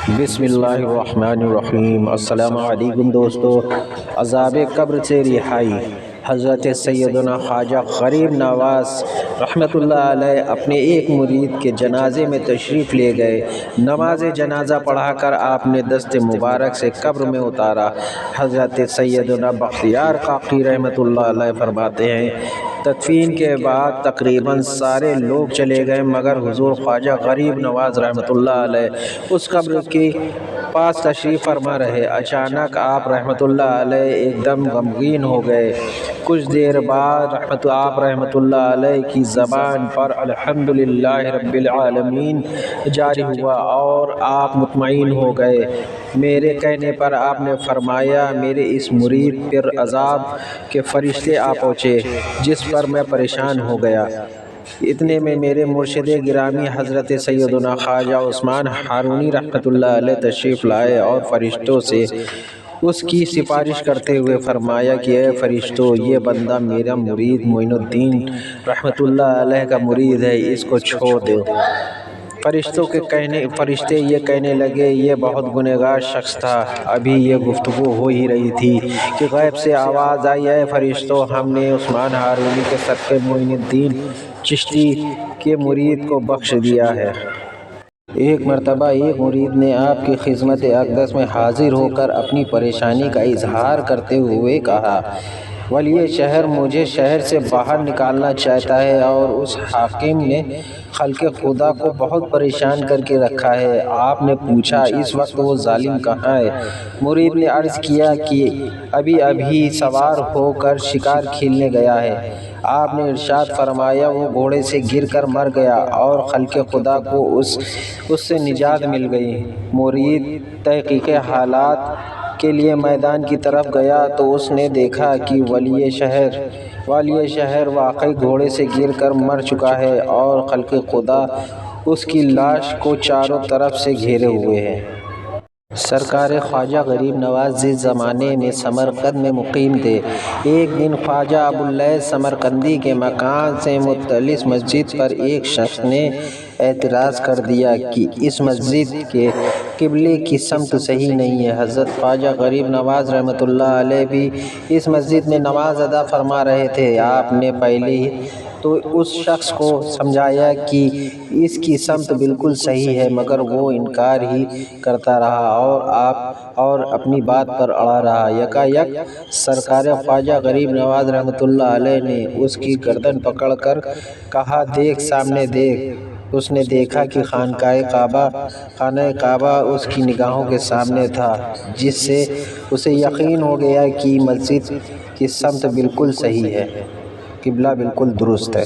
بسم اللہ الرحمن الرحیم۔ السلام علیکم دوستو۔ عذاب قبر سے رہائی۔ حضرت سیدنا خواجہ غریب نواز رحمۃ اللہ علیہ اپنے ایک مرید کے جنازے میں تشریف لے گئے۔ نماز جنازہ پڑھا کر آپ نے دست مبارک سے قبر میں اتارا۔ حضرت سیدنا بختیار کاکی رحمۃ اللہ علیہ فرماتے ہیں، تدفین کے بعد تقریباً سارے لوگ چلے گئے مگر حضور خواجہ غریب نواز رحمۃ اللہ علیہ اس قبر کے پاس تشریف فرما رہے۔ اچانک آپ رحمۃ اللہ علیہ ایک دم غمگین ہو گئے۔ کچھ دیر بعد آپ رحمۃ اللہ علیہ کی زبان پر الحمدللہ رب العالمین جاری ہوا اور آپ مطمئن ہو گئے۔ میرے کہنے پر آپ نے فرمایا، میرے اس مرید پر عذاب کے فرشتے آ پہنچے جس پر میں پریشان ہو گیا۔ اتنے میں میرے مرشد گرامی حضرت سیدنا خواجہ عثمان ہارونی رحمۃ اللہ علیہ تشریف لائے اور فرشتوں سے اس کی سفارش کرتے ہوئے فرمایا کہ اے فرشتوں، یہ بندہ میرا مرید معین الدین رحمۃ اللہ علیہ کا مرید ہے، اس کو چھوڑ دو۔ فرشتے یہ کہنے لگے، یہ بہت گنہگار شخص تھا۔ ابھی یہ گفتگو ہو ہی رہی تھی کہ غیب سے آواز آئی، اے فرشتوں، ہم نے عثمان ہارونی کے صدقے معین الدین چشتی کے مرید کو بخش دیا ہے۔ ایک مرتبہ ایک مرید نے آپ کی خدمت اقدس میں حاضر ہو کر اپنی پریشانی کا اظہار کرتے ہوئے کہا، ولی شہر مجھے شہر سے باہر نکالنا چاہتا ہے اور اس حاکم نے خلق خدا کو بہت پریشان کر کے رکھا ہے۔ آپ نے پوچھا، اس وقت وہ ظالم کہاں ہے؟ مرید نے عرض کیا کہ ابھی سوار ہو کر شکار کھیلنے گیا ہے۔ آپ نے ارشاد فرمایا، وہ گھوڑے سے گر کر مر گیا اور خلق خدا کو اس سے نجات مل گئی۔ مرید تحقیق حالات کے لیے میدان کی طرف گیا تو اس نے دیکھا کہ ولی شہر واقعی گھوڑے سے گر کر مر چکا ہے اور خلق خدا اس کی لاش کو چاروں طرف سے گھیرے ہوئے ہے۔ سرکار خواجہ غریب نواز جس زمانے میں سمرقند میں مقیم تھے، ایک دن خواجہ ابواللیث سمرقندی کے مکان سے متصل مسجد پر ایک شخص نے اعتراض کر دیا کہ اس مسجد کے قبلے کی سمت صحیح نہیں ہے۔ حضرت خواجہ غریب نواز رحمۃ اللہ علیہ بھی اس مسجد میں نماز ادا فرما رہے تھے۔ آپ نے پہلے ہی تو اس شخص کو سمجھایا کہ اس کی سمت بالکل صحیح ہے، مگر وہ انکار ہی کرتا رہا اور اپنی بات پر اڑا رہا۔ یکایک سرکار خواجہ غریب نواز رحمۃ اللہ علیہ نے اس کی گردن پکڑ کر کہا، دیکھ سامنے دیکھ۔ اس نے دیکھا کہ خانہ کعبہ اس کی نگاہوں کے سامنے تھا، جس سے اسے یقین ہو گیا کہ مسجد کی سمت بالکل صحیح ہے، قبلہ بالکل درست ہے۔